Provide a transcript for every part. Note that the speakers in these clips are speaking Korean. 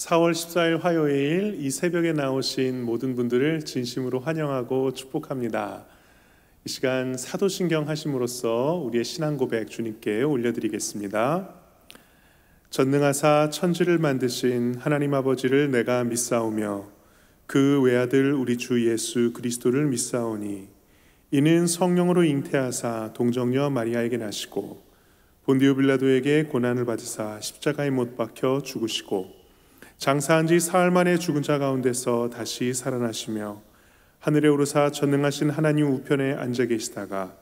4월 14일 화요일 이 새벽에 나오신 모든 분들을 진심으로 환영하고 축복합니다. 이 시간 사도신경 하심으로써 우리의 신앙 고백 주님께 올려드리겠습니다. 전능하사 천지를 만드신 하나님 아버지를 내가 믿사오며 그 외아들 우리 주 예수 그리스도를 믿사오니 이는 성령으로 잉태하사 동정녀 마리아에게 나시고 본디오 빌라도에게 고난을 받으사 십자가에 못 박혀 죽으시고 장사한 지 사흘 만에 죽은 자 가운데서 다시 살아나시며 하늘에 오르사 전능하신 하나님 우편에 앉아 계시다가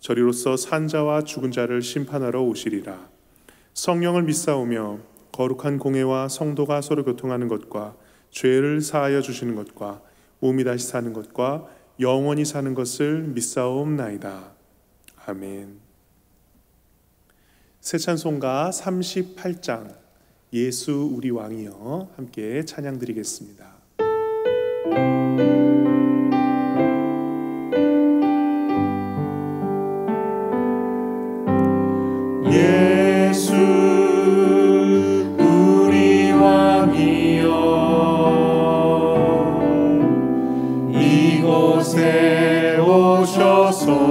저리로서 산 자와 죽은 자를 심판하러 오시리라. 성령을 믿사오며 거룩한 공회와 성도가 서로 교통하는 것과 죄를 사하여 주시는 것과 몸이 다시 사는 것과 영원히 사는 것을 믿사옵나이다. 아멘. 새 찬송가 38장 예수 우리 왕이여 함께 찬양드리겠습니다. 예수 우리 왕이여 이곳에 오셔서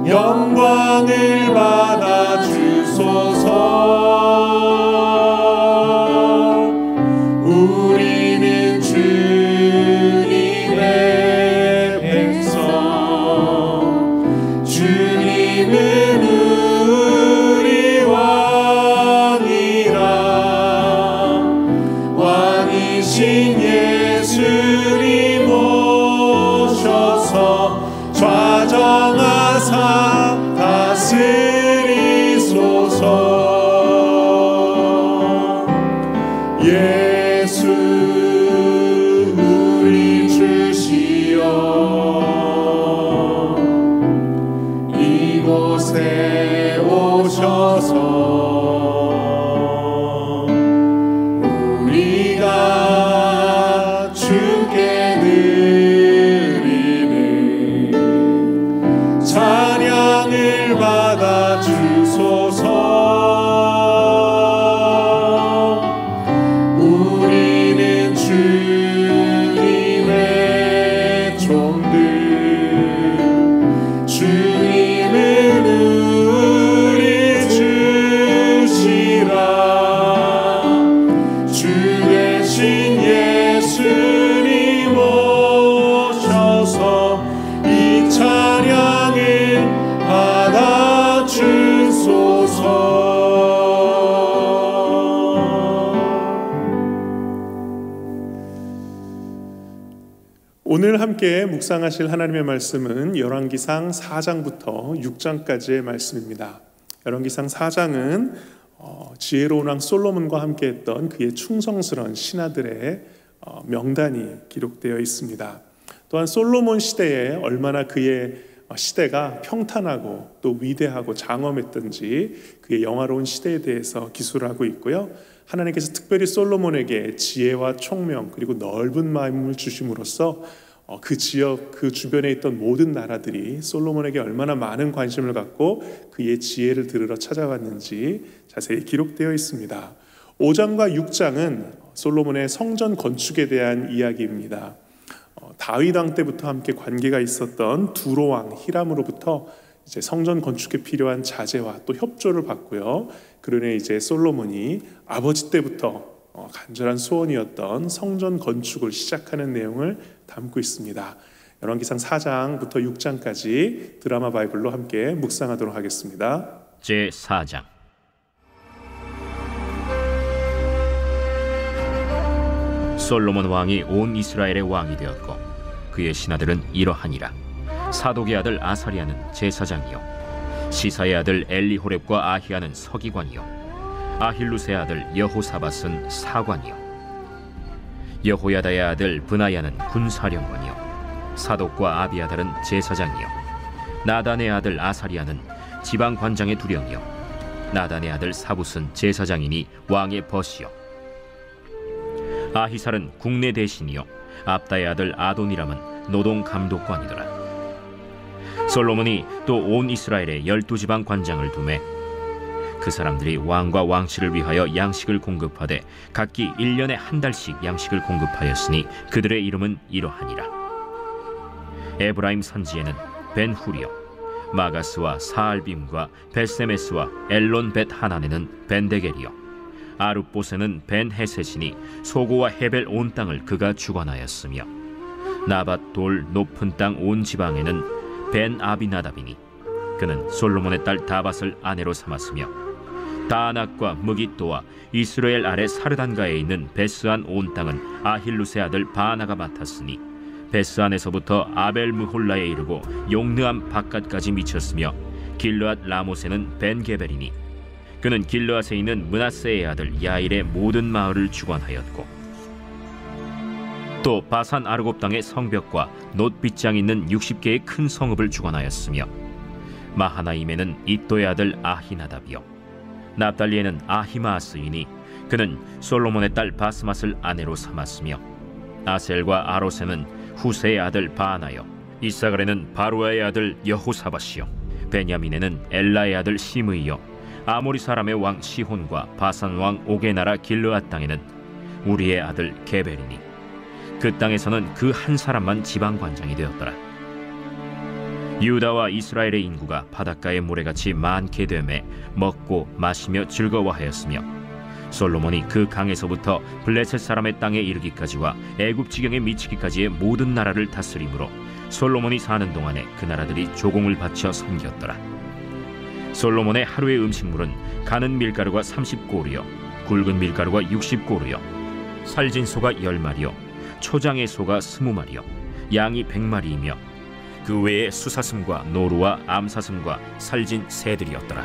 영광을 받아 주소서. 우리는 주님의 백성, 주님은 우리 왕이라. 왕이신 예수님 오셔서 좌정하사 다스리소서. 예수 우리 주시여 이곳에 오셔서 우리가 주께 드리는 찬양을 받아 주소서. 우리는 주님의 종들, 주님은 우리 주시라. 주 대신 예수님 오셔서 이 찬양을 받아 주소서. 오늘 함께 묵상하실 하나님의 말씀은 열왕기상 4장부터 6장까지의 말씀입니다. 열왕기상 4장은 지혜로운 왕 솔로몬과 함께 했던 그의 충성스러운 신하들의 명단이 기록되어 있습니다. 또한 솔로몬 시대에 얼마나 그의 시대가 평탄하고 또 위대하고 장엄했던지 그의 영화로운 시대에 대해서 기술하고 있고요. 하나님께서 특별히 솔로몬에게 지혜와 총명 그리고 넓은 마음을 주심으로써 그 지역 그 주변에 있던 모든 나라들이 솔로몬에게 얼마나 많은 관심을 갖고 그의 지혜를 들으러 찾아왔는지 자세히 기록되어 있습니다. 5장과 6장은 솔로몬의 성전 건축에 대한 이야기입니다. 다윗 왕 때부터 함께 관계가 있었던 두로 왕 히람으로부터 이제 성전 건축에 필요한 자재와 또 협조를 받고요. 그러니 이제 솔로몬이 아버지 때부터 간절한 소원이었던 성전 건축을 시작하는 내용을 담고 있습니다. 열왕기상 4장부터 6장까지 드라마 바이블로 함께 묵상하도록 하겠습니다. 제4장. 솔로몬 왕이 온 이스라엘의 왕이 되었고 그의 신하들은 이러하니라. 사독의 아들 아사리아는 제사장이요 시사의 아들 엘리호렙과 아히야는 서기관이요 아힐루스의 아들 여호사밧은 사관이요 여호야다의 아들 브나야는 군사령관이요 사독과 아비아달은 제사장이요 나단의 아들 아사리아는 지방관장의 두령이요 나단의 아들 사붓은 제사장이니 왕의 벗이요 아히살은 국내 대신이요 압다의 아들 아도니람은 노동 감독관이더라. 솔로몬이 또 온 이스라엘에 12지방 관장을 두매 그 사람들이 왕과 왕실을 위하여 양식을 공급하되 각기 1년에 한 달씩 양식을 공급하였으니 그들의 이름은 이러하니라. 에브라임 산지에는 벤후리요, 마가스와 사알빔과 벳세메스와 엘론 벳 하난에는 벤데겔이요, 아룹보세는 벤헤셋이니 소고와 헤벨 온 땅을 그가 주관하였으며 나밧 돌 높은 땅 온 지방에는 벤 아비나답이니 그는 솔로몬의 딸 다밧을 아내로 삼았으며 다낙과 무깃도와 이스라엘 아래 사르단가에 있는 베스안 온 땅은 아힐루스의 아들 바나가 맡았으니 베스안에서부터 아벨 무홀라에 이르고 용느암 바깥까지 미쳤으며 길르앗 라모세는 벤게벨이니 그는 길르앗에 있는 므낫세의 아들 야일의 모든 마을을 주관하였고 또 바산 아르곱 땅의 성벽과 놋빗장 있는 60개의 큰 성읍을 주관하였으며 마하나임에는 이또의 아들 아히나답이요 납달리에는 아히마아스이니 그는 솔로몬의 딸 바스맛을 아내로 삼았으며 아셀과 아로세는 후세의 아들 바하나요 이사갈에는 바루아의 아들 여호사밧이요 베냐민에는 엘라의 아들 시므이요 아모리 사람의 왕 시혼과 바산 왕 옥의 나라 길르앗 땅에는 우리의 아들 게벨이니 그 땅에서는 그 한 사람만 지방관장이 되었더라. 유다와 이스라엘의 인구가 바닷가의 모래같이 많게 되매 먹고 마시며 즐거워하였으며 솔로몬이 그 강에서부터 블레셋 사람의 땅에 이르기까지와 애굽 지경에 미치기까지의 모든 나라를 다스림으로 솔로몬이 사는 동안에 그 나라들이 조공을 바쳐 섬겼더라. 솔로몬의 하루의 음식물은 가는 밀가루가 30고루요 굵은 밀가루가 60고루요 살진 소가 10마리요 초장의 소가 20마리요 양이 100마리이며 그 외에 수사슴과 노루와 암사슴과 살진 새들이었더라.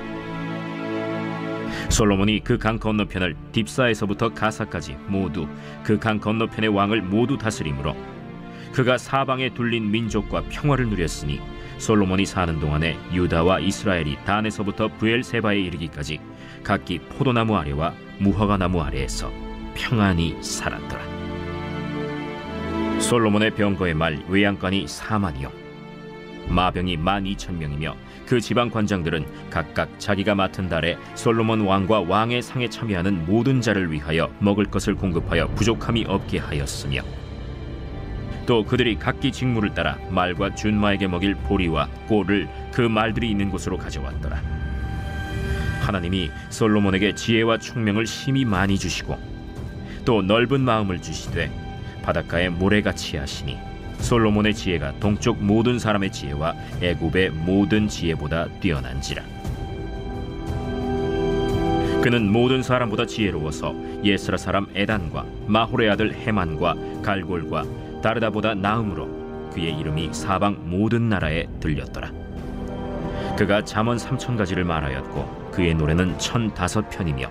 솔로몬이 그 강 건너편을 딥사에서부터 가사까지 모두 그 강 건너편의 왕을 모두 다스림으로 그가 사방에 둘린 민족과 평화를 누렸으니 솔로몬이 사는 동안에 유다와 이스라엘이 단에서부터 브엘세바에 이르기까지 각기 포도나무 아래와 무화과나무 아래에서 평안히 살았더라. 솔로몬의 병거의 말 외양간이 4만이요 마병이 12,000명이며 그 지방 관장들은 각각 자기가 맡은 달에 솔로몬 왕과 왕의 상에 참여하는 모든 자를 위하여 먹을 것을 공급하여 부족함이 없게 하였으며 또 그들이 각기 직무를 따라 말과 준마에게 먹일 보리와 꼴을 그 말들이 있는 곳으로 가져왔더라. 하나님이 솔로몬에게 지혜와 총명을 심히 많이 주시고 또 넓은 마음을 주시되 바닷가에 모래같이 하시니 솔로몬의 지혜가 동쪽 모든 사람의 지혜와 애굽의 모든 지혜보다 뛰어난지라. 그는 모든 사람보다 지혜로워서 예스라 사람 에단과 마홀의 아들 헤만과 갈골과 다르다보다 나음으로 그의 이름이 사방 모든 나라에 들렸더라. 그가 잠언 3,000가지를 말하였고 그의 노래는 1,005편이며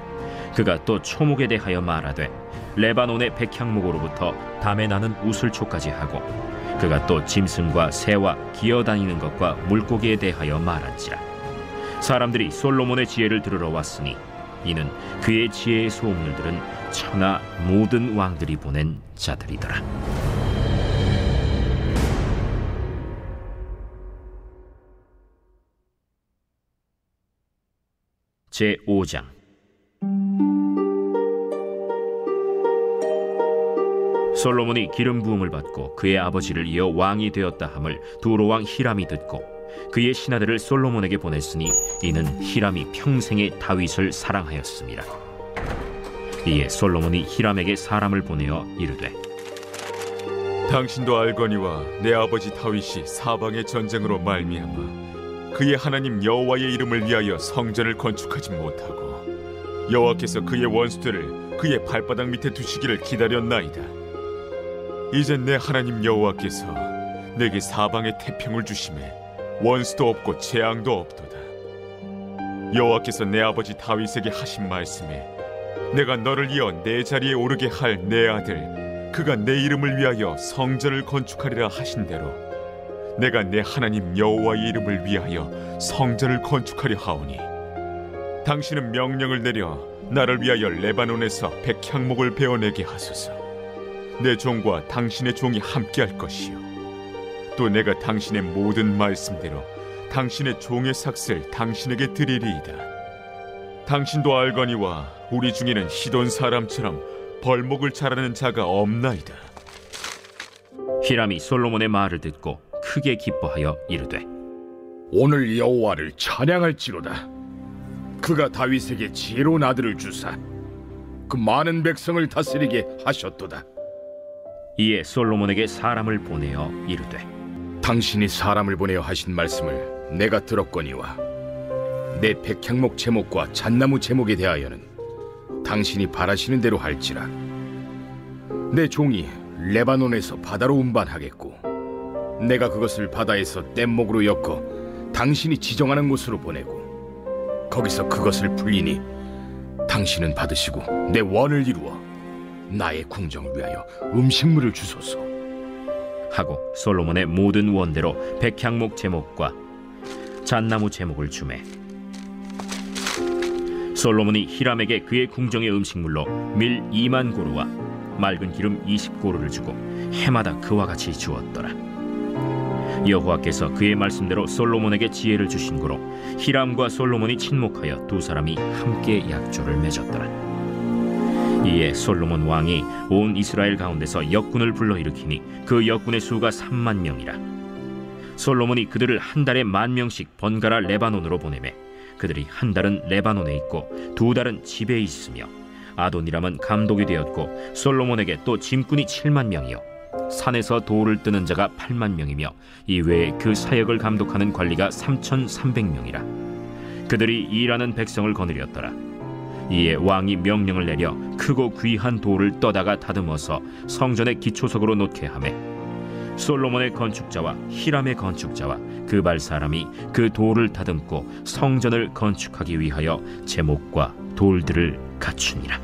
그가 또 초목에 대하여 말하되 레바논의 백향목으로부터 담에 나는 우슬초까지 하고 그가 또 짐승과 새와 기어다니는 것과 물고기에 대하여 말한지라. 사람들이 솔로몬의 지혜를 들으러 왔으니 이는 그의 지혜의 소문을 들은 천하 모든 왕들이 보낸 자들이더라. 제5장. 솔로몬이 기름 부음을 받고 그의 아버지를 이어 왕이 되었다 함을 두로왕 히람이 듣고 그의 신하들을 솔로몬에게 보냈으니 이는 히람이 평생에 다윗을 사랑하였습니다. 이에 솔로몬이 히람에게 사람을 보내어 이르되 당신도 알거니와 내 아버지 다윗이 사방의 전쟁으로 말미암아 그의 하나님 여호와의 이름을 위하여 성전을 건축하지 못하고 여호와께서 그의 원수들을 그의 발바닥 밑에 두시기를 기다렸나이다. 이제 내 하나님 여호와께서 내게 사방의 태평을 주심에 원수도 없고 재앙도 없도다. 여호와께서 내 아버지 다윗에게 하신 말씀에 내가 너를 이어 내 자리에 오르게 할 내 아들 그가 내 이름을 위하여 성전을 건축하리라 하신 대로 내가 내 하나님 여호와의 이름을 위하여 성전을 건축하려 하오니 당신은 명령을 내려 나를 위하여 레바논에서 백향목을 베어내게 하소서. 내 종과 당신의 종이 함께할 것이요 또 내가 당신의 모든 말씀대로 당신의 종의 삭슬 당신에게 드리리이다. 당신도 알거니와 우리 중에는 시돈 사람처럼 벌목을 잘하는 자가 없나이다. 히람이 솔로몬의 말을 듣고 크게 기뻐하여 이르되 오늘 여호와를 찬양할지로다. 그가 다윗에게 지혜로운 아들을 주사 그 많은 백성을 다스리게 하셨도다. 이에 솔로몬에게 사람을 보내어 이르되 당신이 사람을 보내어 하신 말씀을 내가 들었거니와 내 백향목 제목과 잣나무 제목에 대하여는 당신이 바라시는 대로 할지라. 내 종이 레바논에서 바다로 운반하겠고 내가 그것을 바다에서 뗏목으로 엮어 당신이 지정하는 곳으로 보내고 거기서 그것을 풀리니 당신은 받으시고 내 원을 이루어 나의 궁정을 위하여 음식물을 주소서 하고 솔로몬의 모든 원대로 백향목 제목과 잣나무 제목을 주매 솔로몬이 히람에게 그의 궁정의 음식물로 밀 2만 고루와 맑은 기름 20고루를 주고 해마다 그와 같이 주었더라. 여호와께서 그의 말씀대로 솔로몬에게 지혜를 주신 고로 히람과 솔로몬이 친목하여 두 사람이 함께 약조를 맺었더라. 이에 솔로몬 왕이 온 이스라엘 가운데서 역군을 불러일으키니 그 역군의 수가 3만 명이라. 솔로몬이 그들을 한 달에 10,000명씩 번갈아 레바논으로 보내매 그들이 한 달은 레바논에 있고 두 달은 집에 있으며 아도니람은 감독이 되었고 솔로몬에게 또 짐꾼이 7만 명이요 산에서 돌을 뜨는 자가 8만 명이며 이외에 그 사역을 감독하는 관리가 3,300명이라. 그들이 일하는 백성을 거느렸더라. 이에 왕이 명령을 내려 크고 귀한 돌을 떠다가 다듬어서 성전의 기초석으로 놓게 하매 솔로몬의 건축자와 히람의 건축자와 그발 사람이 그 돌을 다듬고 성전을 건축하기 위하여 제목과 돌들을 갖추니라.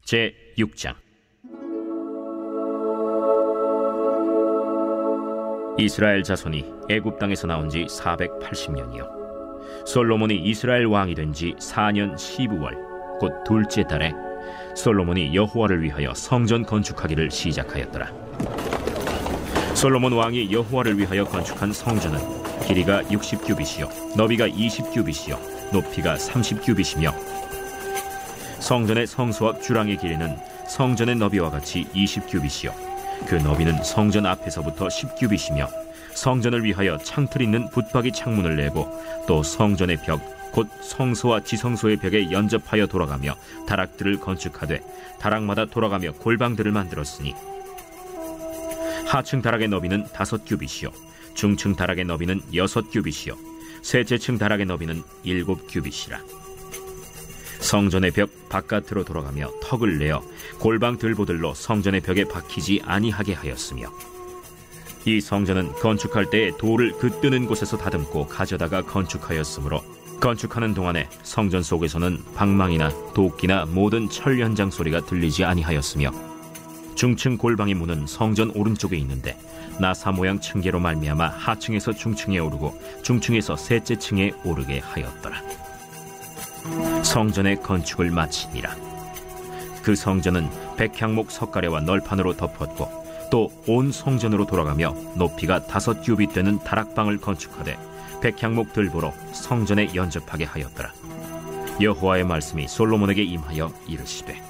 제 6장. 이스라엘 자손이 애굽 땅에서 나온 지 480년이요 솔로몬이 이스라엘 왕이 된 지 4년 12월 곧 둘째 달에 솔로몬이 여호와를 위하여 성전 건축하기를 시작하였더라. 솔로몬 왕이 여호와를 위하여 건축한 성전은 길이가 60규빗이요 너비가 20규빗이요 높이가 30규빗이며 성전의 성소 앞 주랑의 길이는 성전의 너비와 같이 20규빗이요 그 너비는 성전 앞에서부터 10규빗이며 성전을 위하여 창틀 있는 붙박이 창문을 내고 또 성전의 벽 곧 성소와 지성소의 벽에 연접하여 돌아가며 다락들을 건축하되 다락마다 돌아가며 골방들을 만들었으니 하층 다락의 너비는 5규빗이요 중층 다락의 너비는 6규빗이요 셋째층 다락의 너비는 7규빗이라. 성전의 벽 바깥으로 돌아가며 턱을 내어 골방 들보들로 성전의 벽에 박히지 아니하게 하였으며 이 성전은 건축할 때에 돌을 그 뜨는 곳에서 다듬고 가져다가 건축하였으므로 건축하는 동안에 성전 속에서는 방망이나 도끼나 모든 철 현장 소리가 들리지 아니하였으며 중층 골방의 문은 성전 오른쪽에 있는데 나사 모양 층계로 말미암아 하층에서 중층에 오르고 중층에서 셋째 층에 오르게 하였더라. 성전의 건축을 마치니라. 그 성전은 백향목 석가래와 널판으로 덮었고 또 온 성전으로 돌아가며 높이가 5규빗 되는 다락방을 건축하되 백향목 들보로 성전에 연접하게 하였더라. 여호와의 말씀이 솔로몬에게 임하여 이르시되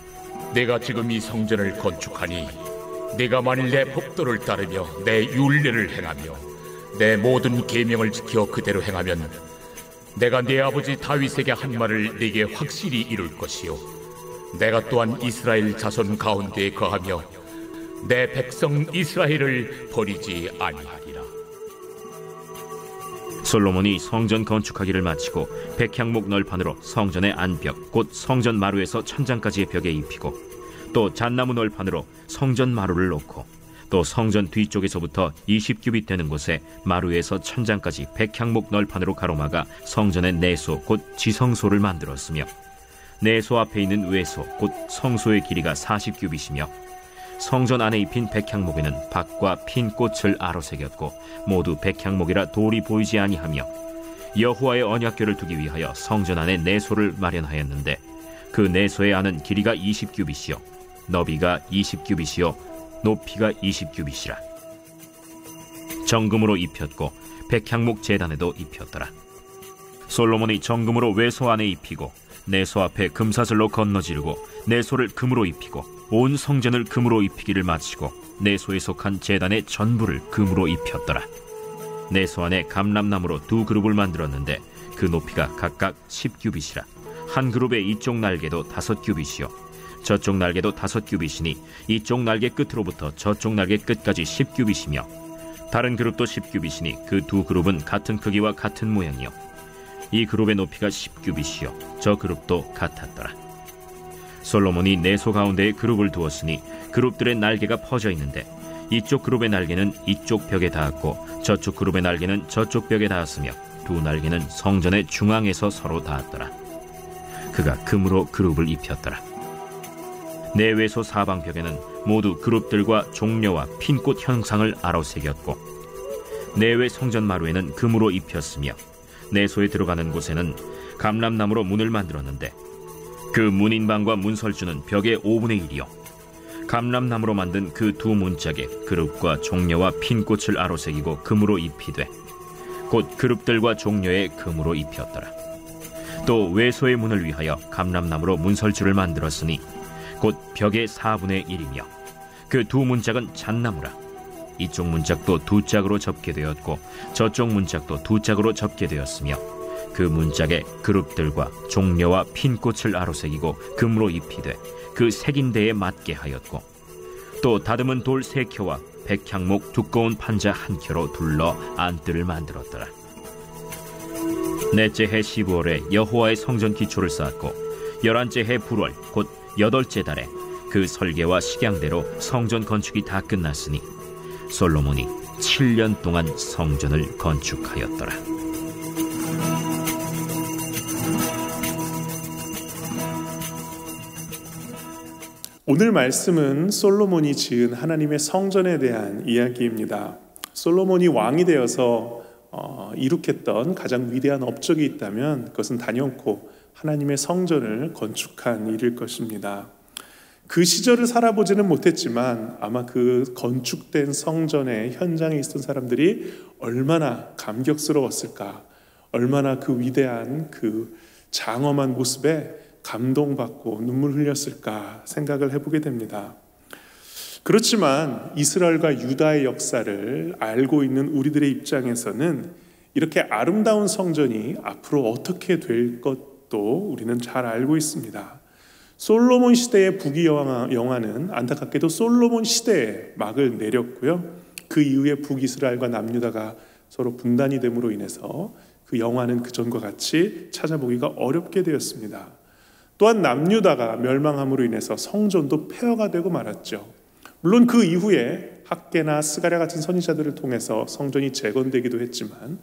내가 지금 이 성전을 건축하니 내가 만일 내 법도를 따르며 내 율례를 행하며 내 모든 계명을 지켜 그대로 행하면 내가 내 아버지 다윗에게 한 말을 네게 확실히 이룰 것이요 내가 또한 이스라엘 자손 가운데에 거하며 내 백성 이스라엘을 버리지 아니하리라. 솔로몬이 성전 건축하기를 마치고 백향목 널판으로 성전의 안벽 곧 성전 마루에서 천장까지의 벽에 입히고 또 잣나무 널판으로 성전 마루를 놓고 또 성전 뒤쪽에서부터 20규빗 되는 곳에 마루에서 천장까지 백향목 널판으로 가로막아 성전의 내소 곧 지성소를 만들었으며 내소 앞에 있는 외소 곧 성소의 길이가 40규빗이며 성전 안에 입힌 백향목에는 박과 핀 꽃을 아로새겼고 모두 백향목이라 돌이 보이지 아니하며 여호와의 언약궤를 두기 위하여 성전 안에 내소를 마련하였는데 그 내소의 안은 길이가 20규빗이요 너비가 20규빗이요 높이가 20규빗이라. 정금으로 입혔고 백향목 제단에도 입혔더라. 솔로몬이 정금으로 외소 안에 입히고 내소 앞에 금사슬로 건너지르고 내소를 금으로 입히고 온 성전을 금으로 입히기를 마치고 내소에 속한 제단의 전부를 금으로 입혔더라. 내소 안에 감람나무로 두 그룹을 만들었는데 그 높이가 각각 10규빗이라. 한 그룹의 이쪽 날개도 5규빗이요 저쪽 날개도 5규빗이니 이쪽 날개 끝으로부터 저쪽 날개 끝까지 10규빗이며 다른 그룹도 10규빗이니 그 두 그룹은 같은 크기와 같은 모양이요 이 그룹의 높이가 10규빗이요 저 그룹도 같았더라. 솔로몬이 내소 가운데에 그룹을 두었으니 그룹들의 날개가 퍼져 있는데 이쪽 그룹의 날개는 이쪽 벽에 닿았고 저쪽 그룹의 날개는 저쪽 벽에 닿았으며 두 날개는 성전의 중앙에서 서로 닿았더라. 그가 금으로 그룹을 입혔더라. 내외소 사방벽에는 모두 그룹들과 종려와 핀꽃 형상을 아로새겼고 내외 성전 마루에는 금으로 입혔으며 내소에 들어가는 곳에는 감람나무로 문을 만들었는데 그 문인방과 문설주는 벽의 5분의 1이요 감람나무로 만든 그 두 문짝에 그룹과 종려와 핀꽃을 아로새기고 금으로 입히되 곧 그룹들과 종려에 금으로 입혔더라. 또 외소의 문을 위하여 감람나무로 문설주를 만들었으니 곧 벽의 4분의 1이며 그 두 문짝은 잣나무라. 이쪽 문짝도 두 짝으로 접게 되었고 저쪽 문짝도 두 짝으로 접게 되었으며 그 문짝에 그룹들과 종려와 핀꽃을 아로새기고 금으로 입히되 그 새긴 데에 맞게 하였고 또 다듬은 돌 3켜와 백향목 두꺼운 판자 1켜로 둘러 안뜰을 만들었더라. 넷째 해 15월에 여호와의 성전 기초를 쌓았고 11째 해 불월 곧 8째 달에 그 설계와 식양대로 성전 건축이 다 끝났으니 솔로몬이 7년 동안 성전을 건축하였더라. 오늘 말씀은 솔로몬이 지은 하나님의 성전에 대한 이야기입니다. 솔로몬이 왕이 되어서 이룩했던 가장 위대한 업적이 있다면 그것은 단연코 하나님의 성전을 건축한 일일 것입니다. 그 시절을 살아보지는 못했지만 아마 그 건축된 성전의 현장에 있었던 사람들이 얼마나 감격스러웠을까, 얼마나 그 위대한 그 장엄한 모습에 감동받고 눈물 흘렸을까 생각을 해보게 됩니다. 그렇지만 이스라엘과 유다의 역사를 알고 있는 우리들의 입장에서는 이렇게 아름다운 성전이 앞으로 어떻게 될 것도 우리는 잘 알고 있습니다. 솔로몬 시대의 북이영화는 안타깝게도 솔로몬 시대에 막을 내렸고요. 그 이후에 북이스라엘과 남유다가 서로 분단이 됨으로 인해서 그 영화는 그전과 같이 찾아보기가 어렵게 되었습니다. 또한 남유다가 멸망함으로 인해서 성전도 폐허가 되고 말았죠. 물론 그 이후에 학개나 스가랴 같은 선지자들을 통해서 성전이 재건되기도 했지만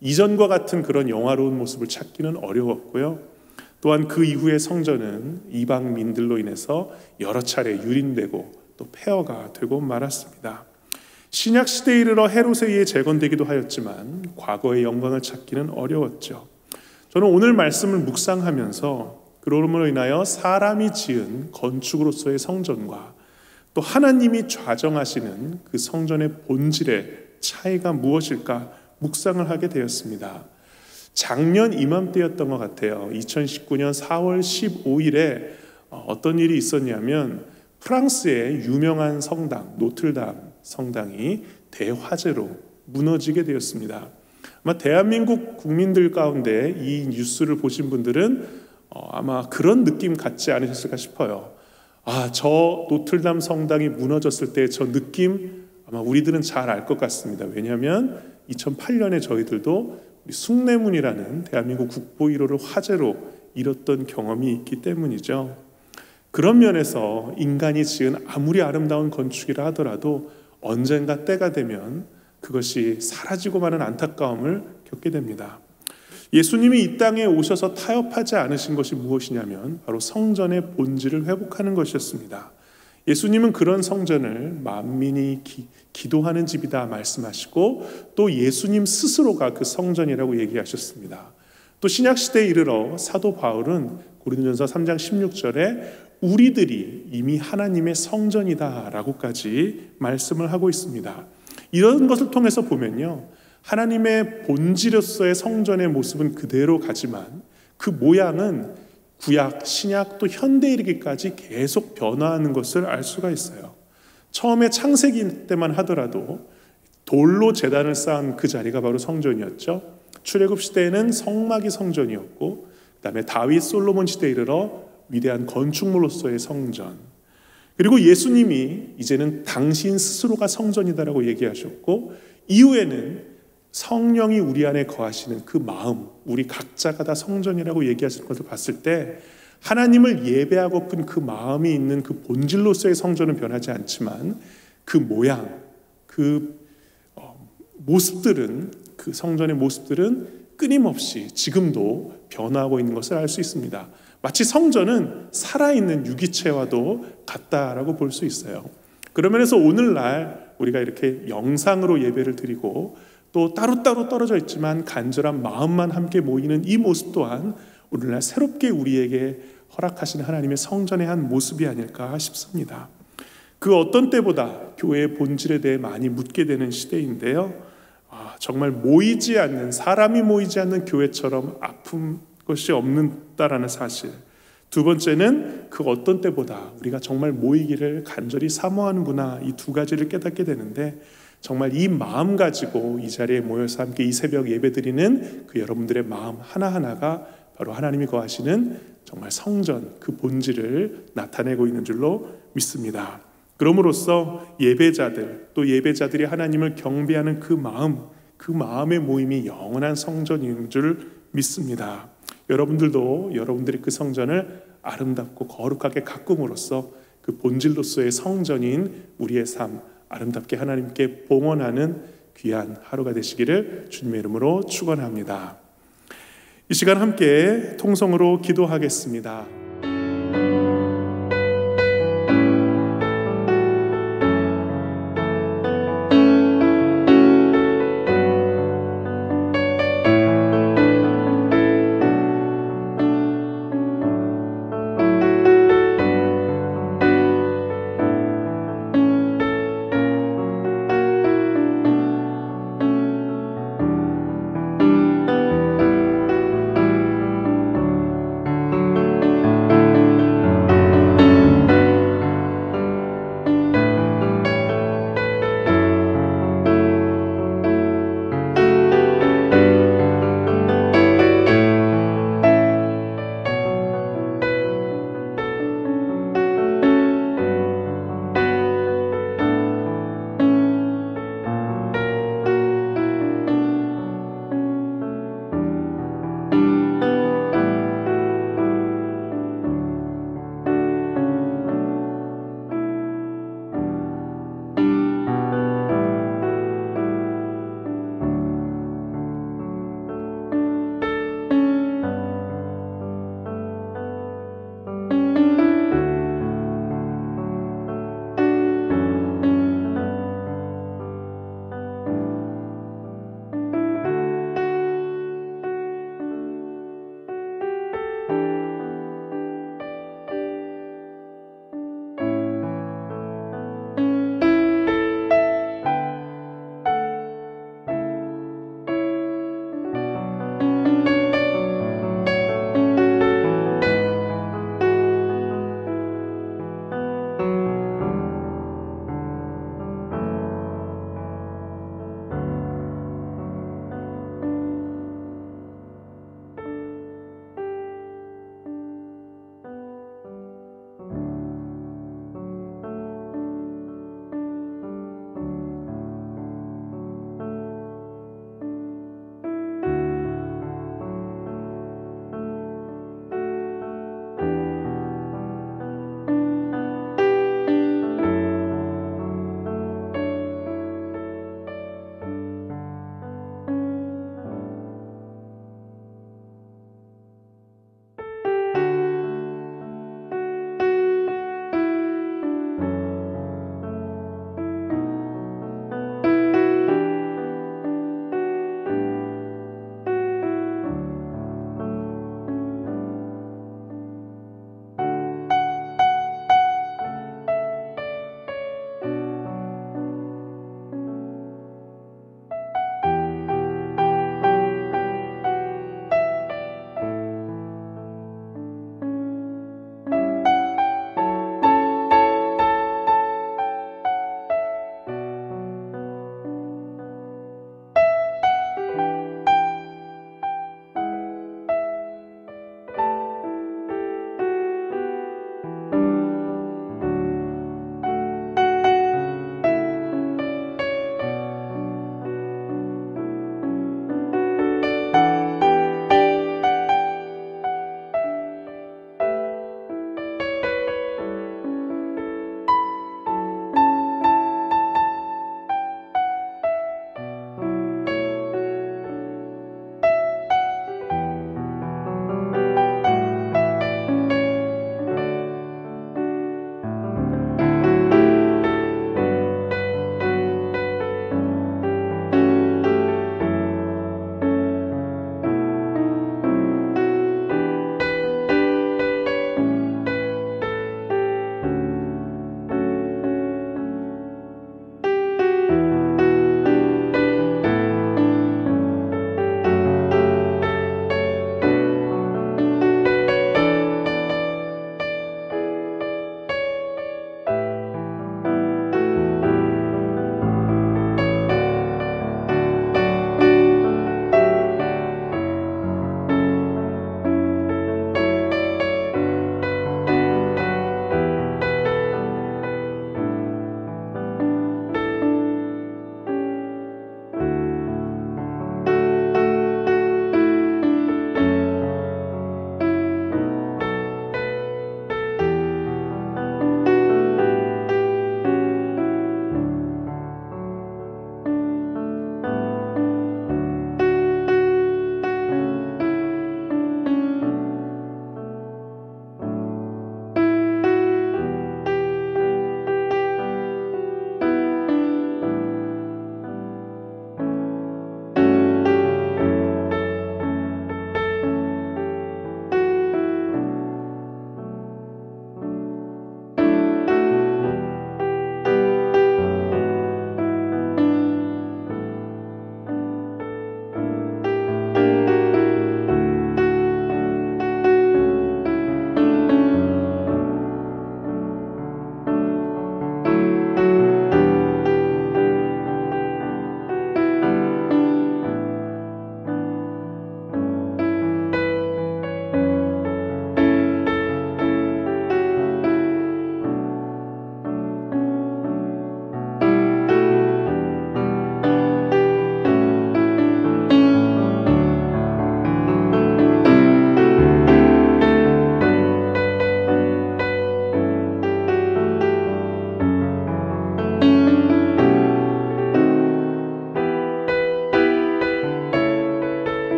이전과 같은 그런 영화로운 모습을 찾기는 어려웠고요. 또한 그 이후에 성전은 이방민들로 인해서 여러 차례 유린되고 또 폐허가 되고 말았습니다. 신약 시대에 이르러 헤롯에 의해 재건되기도 하였지만 과거의 영광을 찾기는 어려웠죠. 저는 오늘 말씀을 묵상하면서 그러므로 인하여 사람이 지은 건축으로서의 성전과 또 하나님이 좌정하시는 그 성전의 본질의 차이가 무엇일까 묵상을 하게 되었습니다. 작년 이맘때였던 것 같아요. 2019년 4월 15일에 어떤 일이 있었냐면 프랑스의 유명한 성당 노틀담 성당이 대화재로 무너지게 되었습니다. 아마 대한민국 국민들 가운데 이 뉴스를 보신 분들은 아마 그런 느낌 갖지 않으셨을까 싶어요. 저 노틀담 성당이 무너졌을 때 저 느낌 아마 우리들은 잘 알 것 같습니다. 왜냐하면 2008년에 저희들도 우리 숭례문이라는 대한민국 국보 1호를 화재로 잃었던 경험이 있기 때문이죠. 그런 면에서 인간이 지은 아무리 아름다운 건축이라 하더라도 언젠가 때가 되면 그것이 사라지고 마는 안타까움을 겪게 됩니다. 예수님이 이 땅에 오셔서 타협하지 않으신 것이 무엇이냐면 바로 성전의 본질을 회복하는 것이었습니다. 예수님은 그런 성전을 만민이 기도하는 집이다 말씀하시고 또 예수님 스스로가 그 성전이라고 얘기하셨습니다. 또 신약시대에 이르러 사도 바울은 고린도전서 3장 16절에 우리들이 이미 하나님의 성전이다 라고까지 말씀을 하고 있습니다. 이런 것을 통해서 보면요, 하나님의 본질로서의 성전의 모습은 그대로 가지만 그 모양은 구약, 신약 또 현대에 이르기까지 계속 변화하는 것을 알 수가 있어요. 처음에 창세기 때만 하더라도 돌로 제단을 쌓은 그 자리가 바로 성전이었죠. 출애굽 시대에는 성막이 성전이었고, 그 다음에 다윗, 솔로몬 시대에 이르러 위대한 건축물로서의 성전, 그리고 예수님이 이제는 당신 스스로가 성전이다라고 얘기하셨고, 이후에는 성령이 우리 안에 거하시는 그 마음, 우리 각자가 다 성전이라고 얘기하시는 것을 봤을 때 하나님을 예배하고픈 그 마음이 있는 그 본질로서의 성전은 변하지 않지만 그 모양, 그 모습들은, 그 성전의 모습들은 끊임없이 지금도 변화하고 있는 것을 알 수 있습니다. 마치 성전은 살아있는 유기체와도 같다라고 볼 수 있어요. 그런 면에서 오늘날 우리가 이렇게 영상으로 예배를 드리고 또 따로따로 떨어져 있지만 간절한 마음만 함께 모이는 이 모습 또한 오늘날 새롭게 우리에게 허락하신 하나님의 성전의 한 모습이 아닐까 싶습니다. 그 어떤 때보다 교회의 본질에 대해 많이 묻게 되는 시대인데요, 정말 모이지 않는, 사람이 모이지 않는 교회처럼 아픈 것이 없는다라는 사실, 두 번째는 그 어떤 때보다 우리가 정말 모이기를 간절히 사모하는구나, 이 두 가지를 깨닫게 되는데, 정말 이 마음 가지고 이 자리에 모여서 함께 이 새벽 예배드리는 그 여러분들의 마음 하나하나가 바로 하나님이 거하시는 정말 성전, 그 본질을 나타내고 있는 줄로 믿습니다. 그럼으로써 예배자들, 또 예배자들이 하나님을 경배하는 그 마음, 그 마음의 모임이 영원한 성전인 줄 믿습니다. 여러분들도 여러분들이 그 성전을 아름답고 거룩하게 가꿈으로써 그 본질로서의 성전인 우리의 삶 아름답게 하나님께 봉헌하는 귀한 하루가 되시기를 주님의 이름으로 축원합니다. 이 시간 함께 통성으로 기도하겠습니다.